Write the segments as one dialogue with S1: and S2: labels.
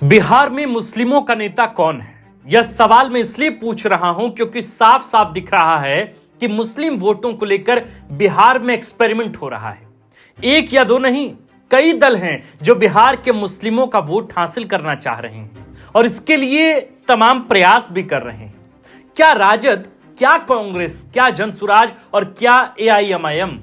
S1: बिहार में मुस्लिमों का नेता कौन है? यह सवाल मैं इसलिए पूछ रहा हूं क्योंकि साफ साफ दिख रहा है कि मुस्लिम वोटों को लेकर बिहार में एक्सपेरिमेंट हो रहा है। एक या दो नहीं, कई दल हैं जो बिहार के मुस्लिमों का वोट हासिल करना चाह रहे हैं और इसके लिए तमाम प्रयास भी कर रहे हैं। क्या राजद, क्या कांग्रेस, क्या जनसुराज और क्या एआईएमआईएम?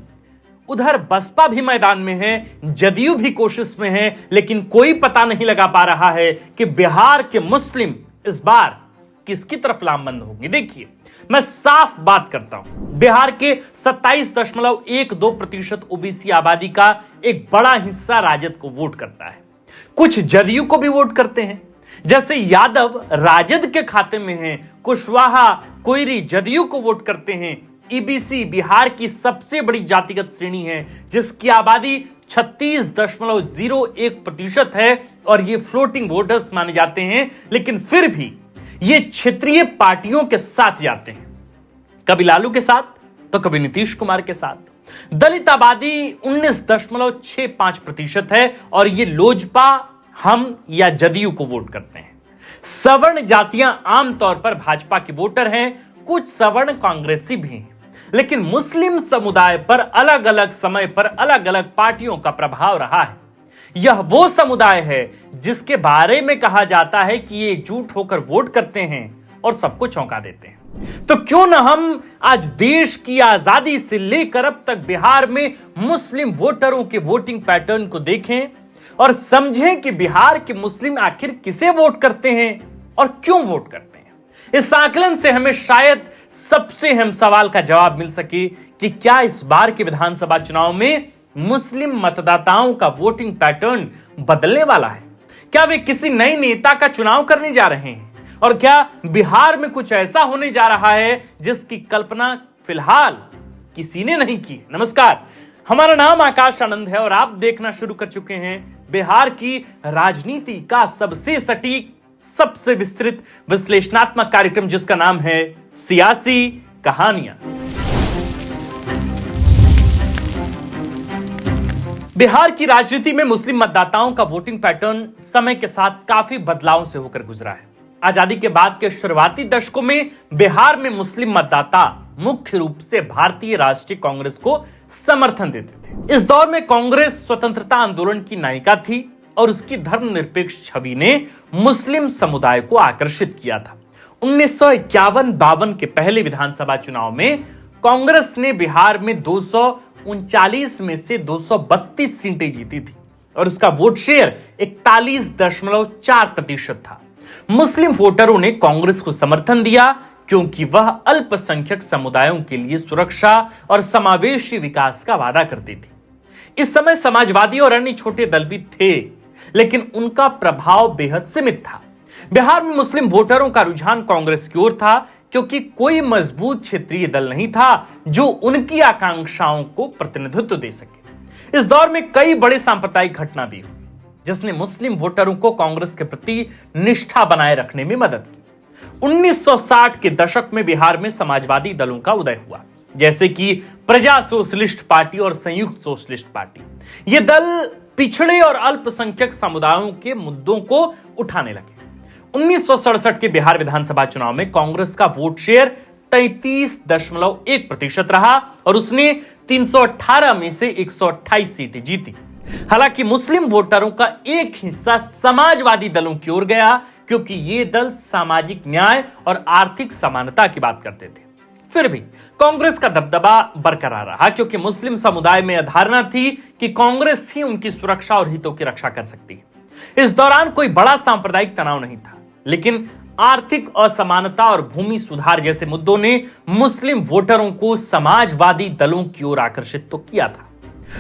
S1: उधर बसपा भी मैदान में है, जदयू भी कोशिश में है, लेकिन कोई पता नहीं लगा पा रहा है कि बिहार के मुस्लिम इस बार किसकी तरफ लामबंद होंगे। देखिए, मैं साफ बात करता हूं, बिहार के 27.12% ओबीसी आबादी का एक बड़ा हिस्सा राजद को वोट करता है। कुछ जदयू को भी वोट करते हैं, जैसे यादव राजद के खाते में हैं, कुशवाहा, कोयरी जदयू को वोट करते हैं। ईबीसी बिहार की सबसे बड़ी जातिगत श्रेणी है जिसकी आबादी 36.01% है और ये फ्लोटिंग वोटर्स माने जाते हैं, लेकिन फिर भी ये क्षेत्रीय पार्टियों के साथ जाते हैं, कभी लालू के साथ तो कभी नीतीश कुमार के साथ। दलित आबादी 19.65% है और ये लोजपा, हम या जदयू को वोट करते हैं। सवर्ण जातियां आमतौर पर भाजपा के वोटर हैं, कुछ सवर्ण कांग्रेसी भी हैं, लेकिन मुस्लिम समुदाय पर अलग अलग समय पर अलग अलग पार्टियों का प्रभाव रहा है। यह वो समुदाय है जिसके बारे में कहा जाता है कि ये एकजुट होकर वोट करते हैं और सबको चौंका देते हैं। तो क्यों न हम आज देश की आजादी से लेकर अब तक बिहार में मुस्लिम वोटरों के वोटिंग पैटर्न को देखें और समझें कि बिहार के मुस्लिम आखिर किसे वोट करते हैं और क्यों वोट करते हैं। इस आकलन से हमें शायद सबसे अहम सवाल का जवाब मिल सके कि क्या इस बार के विधानसभा चुनाव में मुस्लिम मतदाताओं का वोटिंग पैटर्न बदलने वाला है। क्या वे किसी नए नेता का चुनाव करने जा रहे हैं और क्या बिहार में कुछ ऐसा होने जा रहा है जिसकी कल्पना फिलहाल किसी ने नहीं की। नमस्कार, हमारा नाम आकाश आनंद है और आप देखना शुरू कर चुके हैं बिहार की राजनीति का सबसे सटीक, सबसे विस्तृत विश्लेषणात्मक कार्यक्रम जिसका नाम है सियासी कहानियां। बिहार की राजनीति में मुस्लिम मतदाताओं का वोटिंग पैटर्न समय के साथ काफी बदलाव से होकर गुजरा है। आजादी के बाद के शुरुआती दशकों में बिहार में मुस्लिम मतदाता मुख्य रूप से भारतीय राष्ट्रीय कांग्रेस को समर्थन देते थे। इस दौर में कांग्रेस स्वतंत्रता आंदोलन की नायिका थी और उसकी धर्मनिरपेक्ष छवि ने मुस्लिम समुदाय को आकर्षित किया था। 1951-52 के पहले विधानसभा चुनाव में कांग्रेस ने बिहार में 239 में से 232 सीटें जीती थी और उसका वोट शेयर 41.4% था। मुस्लिम वोटरों ने कांग्रेस को समर्थन दिया क्योंकि वह अल्पसंख्यक समुदायों के लिए सुरक्षा और समावेशी विकास का वादा करती थी। इस समय समाजवादी और अन्य छोटे दल भी थे, लेकिन उनका प्रभाव बेहद सीमित था। बिहार में मुस्लिम वोटरों का रुझान कांग्रेस की ओर था क्योंकि कोई मजबूत क्षेत्रीय दल नहीं था जो उनकी आकांक्षाओं को प्रतिनिधित्व दे सके। इस दौर में कई बड़े सांप्रदायिक घटना भी हुई जिसने मुस्लिम वोटरों को कांग्रेस के प्रति निष्ठा बनाए रखने में मदद की। 1960 के दशक में बिहार में समाजवादी दलों का उदय हुआ, जैसे कि प्रजा सोशलिस्ट पार्टी और संयुक्त सोशलिस्ट पार्टी। ये दल पिछड़े और अल्पसंख्यक समुदायों के मुद्दों को उठाने लगे। 1967 के बिहार विधानसभा चुनाव में कांग्रेस का वोट शेयर 33.1% रहा और उसने 318 में से 128 सीटें जीती। हालांकि मुस्लिम वोटरों का एक हिस्सा समाजवादी दलों की ओर गया क्योंकि ये दल सामाजिक न्याय और आर्थिक समानता की बात करते थे। फिर भी कांग्रेस का दबदबा बरकरार रहा क्योंकि मुस्लिम समुदाय में यह धारणा थी कि कांग्रेस ही उनकी सुरक्षा और हितों की रक्षा कर सकती है। इस दौरान कोई बड़ा सांप्रदायिक तनाव नहीं था, लेकिन आर्थिक असमानता और भूमि सुधार जैसे मुद्दों ने मुस्लिम वोटरों को समाजवादी दलों की ओर आकर्षित तो किया था।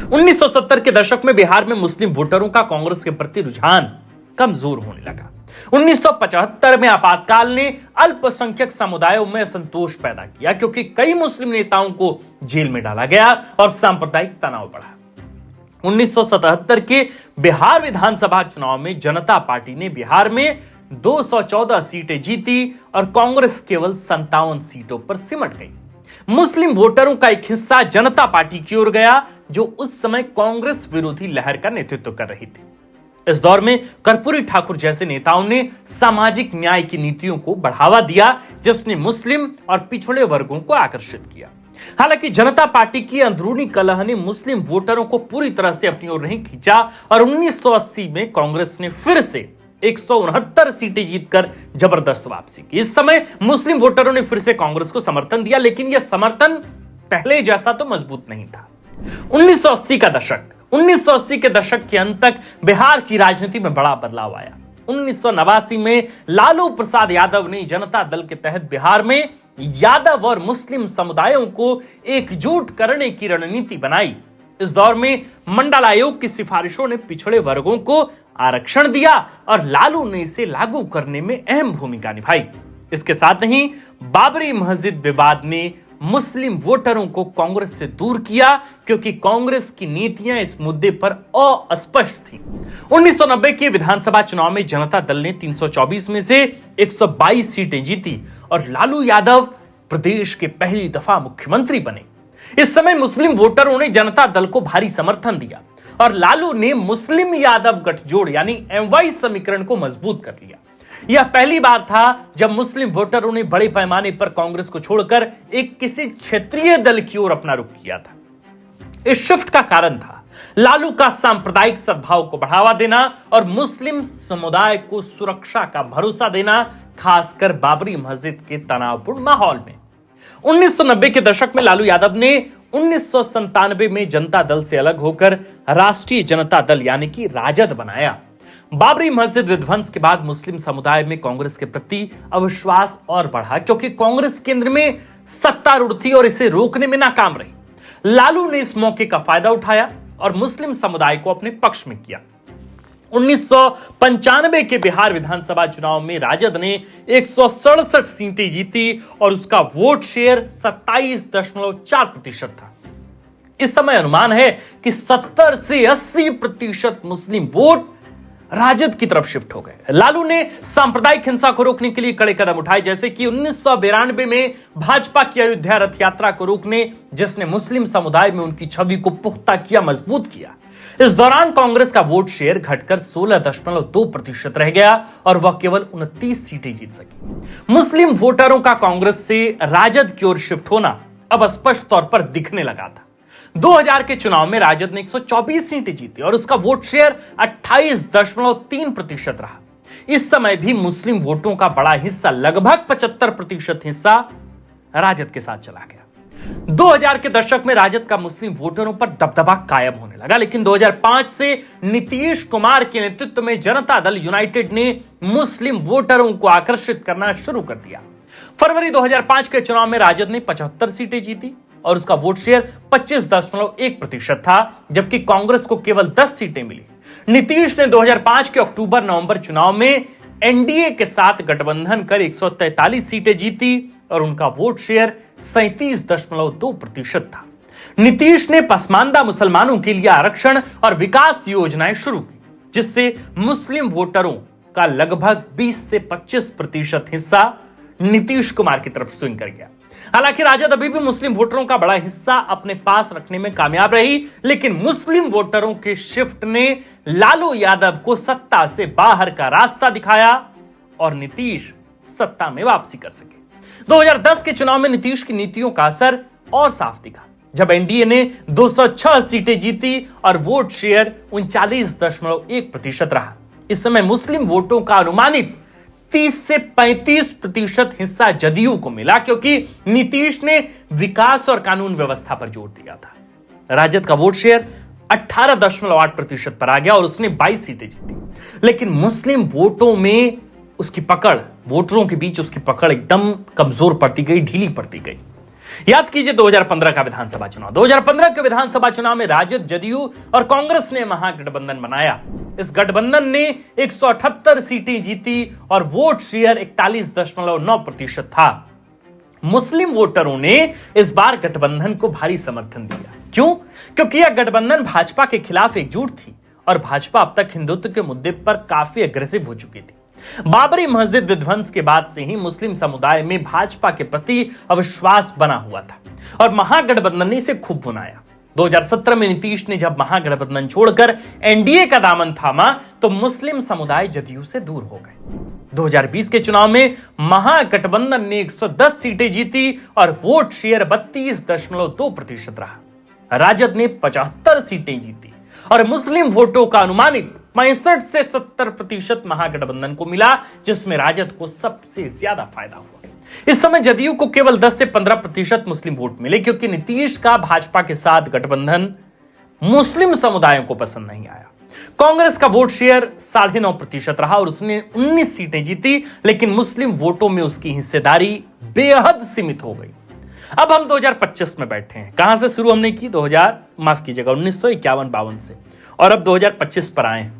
S1: 1970 के दशक में बिहार में मुस्लिम वोटरों का कांग्रेस के प्रति रुझान कमजोर होने लगा। 1975 में आपातकाल ने अल्पसंख्यक समुदायों में असंतोष पैदा किया क्योंकि कई मुस्लिम नेताओं को जेल में डाला गया और सांप्रदायिक तनाव बढ़ा। 1977 के बिहार विधानसभा चुनाव में जनता पार्टी ने बिहार में 214 सीटें जीती और कांग्रेस केवल 57 सीटों पर सिमट गई। मुस्लिम वोटरों का एक हिस्सा जनता पार्टी की ओर गया जो उस समय कांग्रेस विरोधी लहर का नेतृत्व कर रही थी। इस दौर में कर्पूरी ठाकुर जैसे नेताओं ने सामाजिक न्याय की नीतियों को बढ़ावा दिया, जिसने मुस्लिम और पिछड़े वर्गों को आकर्षित किया। हालांकि जनता पार्टी की अंदरूनी कलह ने मुस्लिम वोटरों को पूरी तरह से अपनी ओर नहीं खींचा और 1980 में कांग्रेस ने फिर से 169 सीटें जीतकर जबरदस्त वापसी की। इस समय मुस्लिम वोटरों ने फिर से कांग्रेस को समर्थन दिया, लेकिन यह समर्थन पहले जैसा तो मजबूत नहीं था। 1980 के दशक के अंत तक बिहार की राजनीति में बड़ा बदलाव आया। 1989 में लालू प्रसाद यादव ने जनता दल के तहत बिहार में यादव और मुस्लिम समुदायों को एकजुट करने की रणनीति बनाई। इस दौर में मंडल आयोग की सिफारिशों ने पिछड़े वर्गों को आरक्षण दिया और लालू ने इसे लागू करने में अहम भूमिका निभाई। इसके साथ ही बाबरी मस्जिद विवाद ने मुस्लिम वोटरों को कांग्रेस से दूर किया, क्योंकि कांग्रेस की नीतियां इस मुद्दे पर अस्पष्ट थीं। 1990 के विधानसभा चुनाव में जनता दल ने 324 में से 122 सीटें जीती और लालू यादव प्रदेश के पहली दफा मुख्यमंत्री बने। इस समय मुस्लिम वोटरों ने जनता दल को भारी समर्थन दिया और लालू ने मुस्लिम यादव गठजोड़ यानी MY समीकरण को मजबूत कर लिया। यह पहली बार था जब मुस्लिम वोटरों ने बड़े पैमाने पर कांग्रेस को छोड़कर एक किसी क्षेत्रीय दल की ओर अपना रुख किया था। इस शिफ्ट का कारण था लालू का सांप्रदायिक सद्भाव को बढ़ावा देना और मुस्लिम समुदाय को सुरक्षा का भरोसा देना, खासकर बाबरी मस्जिद के तनावपूर्ण माहौल में। 1990 के दशक में लालू यादव ने 1997 में जनता दल से अलग होकर राष्ट्रीय जनता दल यानी कि राजद बनाया। बाबरी मस्जिद विध्वंस के बाद मुस्लिम समुदाय में कांग्रेस के प्रति अविश्वास और बढ़ा, क्योंकि कांग्रेस केंद्र में सत्तारूढ़ थी और इसे रोकने में नाकाम रही। लालू ने इस मौके का फायदा उठाया और मुस्लिम समुदाय को अपने पक्ष में किया। 1995 के बिहार विधानसभा चुनाव में राजद ने 167 सीटें जीती और उसका वोट शेयर 27.4% था। इस समय अनुमान है कि 70 से 80% मुस्लिम वोट राजद की तरफ शिफ्ट हो गए। लालू ने सांप्रदायिक हिंसा को रोकने के लिए कड़े कदम उठाए, जैसे कि 1992 में भाजपा की अयोध्या रथ यात्रा को रोकने, जिसने मुस्लिम समुदाय में उनकी छवि को पुख्ता किया, मजबूत किया। इस दौरान कांग्रेस का वोट शेयर घटकर 16.2% रह गया और वह केवल 29 सीटें जीत सकी। मुस्लिम वोटरों का कांग्रेस से राजद की ओर शिफ्ट होना अब स्पष्ट तौर पर दिखने लगा था। 2000 के चुनाव में राजद ने 124 सीटें जीती और उसका वोट शेयर 28.3% रहा। इस समय भी मुस्लिम वोटों का बड़ा हिस्सा, लगभग 75% हिस्सा राजद के साथ चला गया। 2000 के दशक में राजद का मुस्लिम वोटरों पर दबदबा कायम होने लगा, लेकिन 2005 से नीतीश कुमार के नेतृत्व में जनता दल यूनाइटेड ने मुस्लिम वोटरों को आकर्षित करना शुरू कर दिया। फरवरी 2005 के चुनाव में राजद ने 75 सीटें जीती और उसका वोट शेयर 25.1% था, जबकि कांग्रेस को केवल 10 सीटें मिली। नीतीश ने 2005 के अक्टूबर-नवंबर चुनाव में एनडीए के साथ गठबंधन कर 143 सीटें जीती और उनका वोट शेयर 37.2% था। नीतीश ने पसमानदा मुसलमानों के लिए आरक्षण और विकास योजनाएं शुरू की, जिससे मुस्लिम वोटरों का लगभग 20 से 25% हिस्सा नीतीश कुमार की तरफ स्विंग कर गया। हालांकि राजद अभी भी मुस्लिम वोटरों का बड़ा हिस्सा अपने पास रखने में कामयाब रही, लेकिन मुस्लिम वोटरों के शिफ्ट ने लालू यादव को सत्ता से बाहर का रास्ता दिखाया और नीतीश सत्ता में वापसी कर सके। 2010 के चुनाव में नीतीश की नीतियों का असर और साफ दिखा, जब एनडीए ने 206 सीटें जीती और वोट शेयर 39.1% रहा। इस समय मुस्लिम वोटों का अनुमानित 30 से 35% हिस्सा जदयू को मिला, क्योंकि नीतीश ने विकास और कानून व्यवस्था पर जोर दिया था। राजद का वोट शेयर 18.8% पर आ गया और उसने 22 सीटें जीती, लेकिन मुस्लिम वोटों में उसकी पकड़, वोटरों के बीच उसकी पकड़ एकदम कमजोर पड़ती गई, ढीली पड़ती गई। याद कीजिए 2015 का विधानसभा चुनाव। 2015 के विधानसभा चुनाव में राजद, जदयू और कांग्रेस ने महागठबंधन बनाया। इस गठबंधन ने 178 सीटें जीती और वोट शेयर 41.9% था। मुस्लिम वोटरों ने इस बार गठबंधन को भारी समर्थन दिया। क्यों? क्योंकि यह गठबंधन भाजपा के खिलाफ एकजुट थी और भाजपा अब तक हिंदुत्व के मुद्दे पर काफी अग्रेसिव हो चुकी थी। बाबरी मस्जिद विध्वंस के बाद से ही मुस्लिम समुदाय में भाजपा के प्रति अविश्वास बना हुआ था और महागठबंधन ने इसे खूब भुनाया। 2017 में नीतीश ने जब महागठबंधन छोड़कर एनडीए का दामन थामा तो मुस्लिम समुदाय जदयू से दूर हो गए। 2020 के चुनाव में महागठबंधन ने 110 सीटें जीती और वोट शेयर 32.2% रहा। राजद ने 75 सीटें जीती और मुस्लिम वोटों का अनुमानित 65 से 70% महागठबंधन को मिला, जिसमें राजद को सबसे ज्यादा फायदा हुआ। इस समय जदयू को केवल 10 से 15% मुस्लिम वोट मिले, क्योंकि नीतीश का भाजपा के साथ गठबंधन मुस्लिम समुदायों को पसंद नहीं आया। कांग्रेस का वोट शेयर 9.5% रहा और उसने 19 सीटें जीती, लेकिन मुस्लिम वोटों में उसकी हिस्सेदारी बेहद सीमित हो गई। अब हम 2025 में बैठे हैं। कहां से शुरू हमने की? 1951-52 से, और अब 2025 पर आए।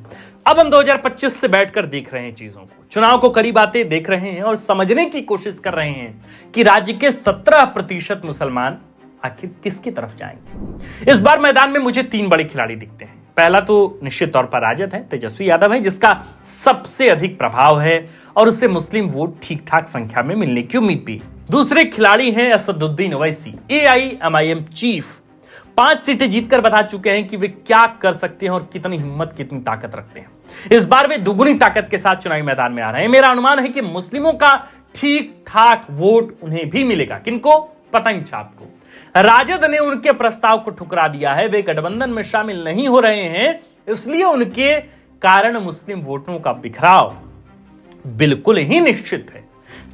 S1: अब हम 2025 से बैठकर देख रहे हैं चीजों को, चुनाव को करीब आते देख रहे हैं और समझने की कोशिश कर रहे हैं कि राज्य के 17% मुसलमान आखिर किसकी तरफ जाएंगे। इस बार मैदान में मुझे 3 बड़े खिलाड़ी दिखते हैं। पहला तो निश्चित तौर पर राजद है, तेजस्वी यादव है, जिसका सबसे अधिक प्रभाव है और उसे मुस्लिम वोट ठीक ठाक संख्या में मिलने की उम्मीद भी। दूसरे खिलाड़ी हैं असदुद्दीन ओवैसी, AIMIM चीफ। 5 सीटें जीतकर बता चुके हैं कि वे क्या कर सकते हैं और कितनी हिम्मत, कितनी ताकत रखते हैं। इस बार वे दुगुनी ताकत के साथ चुनावी मैदान में आ रहे हैं। मेरा अनुमान है कि मुस्लिमों का ठीक ठाक वोट उन्हें भी मिलेगा। किनको? पतंग छाप को। राजद ने उनके प्रस्ताव को ठुकरा दिया है। वे गठबंधन में शामिल नहीं हो रहे हैं, इसलिए उनके कारण मुस्लिम वोटों का बिखराव बिल्कुल ही निश्चित है।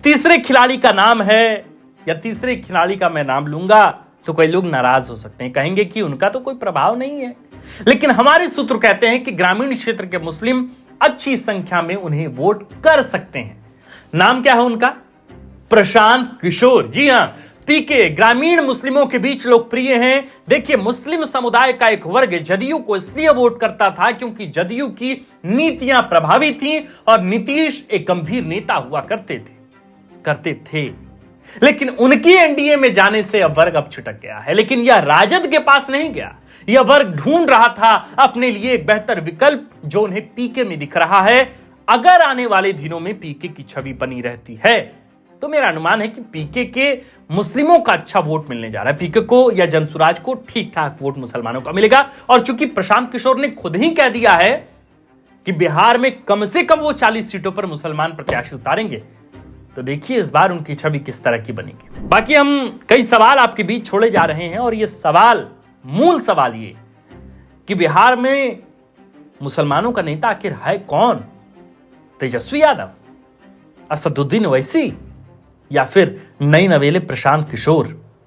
S1: तीसरे खिलाड़ी का नाम है, या तीसरे खिलाड़ी का मैं नाम लूंगा तो कई लोग नाराज हो सकते हैं, कहेंगे कि उनका तो कोई प्रभाव नहीं है, लेकिन हमारे सूत्र कहते हैं कि ग्रामीण क्षेत्र के मुस्लिम अच्छी संख्या में उन्हें वोट कर सकते हैं। नाम क्या है उनका? प्रशांत किशोर। जी हां, पीके ग्रामीण मुस्लिमों के बीच लोकप्रिय हैं। देखिए, मुस्लिम समुदाय का एक वर्ग जदयू को इसलिए वोट करता था क्योंकि जदयू की नीतियां प्रभावी थीं और नीतीश एक गंभीर नेता हुआ करते थे। लेकिन उनकी एनडीए में जाने से अब वर्ग छिटक गया है। लेकिन यह राजद के पास नहीं गया, यह वर्ग ढूंढ रहा था अपने लिए एक बेहतर विकल्प, जो उन्हें पीके में दिख रहा है। अगर आने वाले दिनों में पीके की छवि बनी रहती है तो मेरा अनुमान है कि पीके के मुस्लिमों का अच्छा वोट मिलने जा रहा है। पीके को या जनसुराज को ठीक ठाक वोट मुसलमानों का मिलेगा। और चूंकि प्रशांत किशोर ने खुद ही कह दिया है कि बिहार में कम से कम वो 40 सीटों पर मुसलमान प्रत्याशी उतारेंगे, तो देखिए इस बार उनकी छवि किस तरह की बनेगी। बाकी हम कई सवाल आपके बीच छोड़े जा रहे हैं, और ये सवाल, मूल सवाल ये कि बिहार में मुसलमानों का नेता आखिर है कौन? तेजस्वी यादव, असदुद्दीन ओवैसी, या फिर नई नवेले प्रशांत किशोर?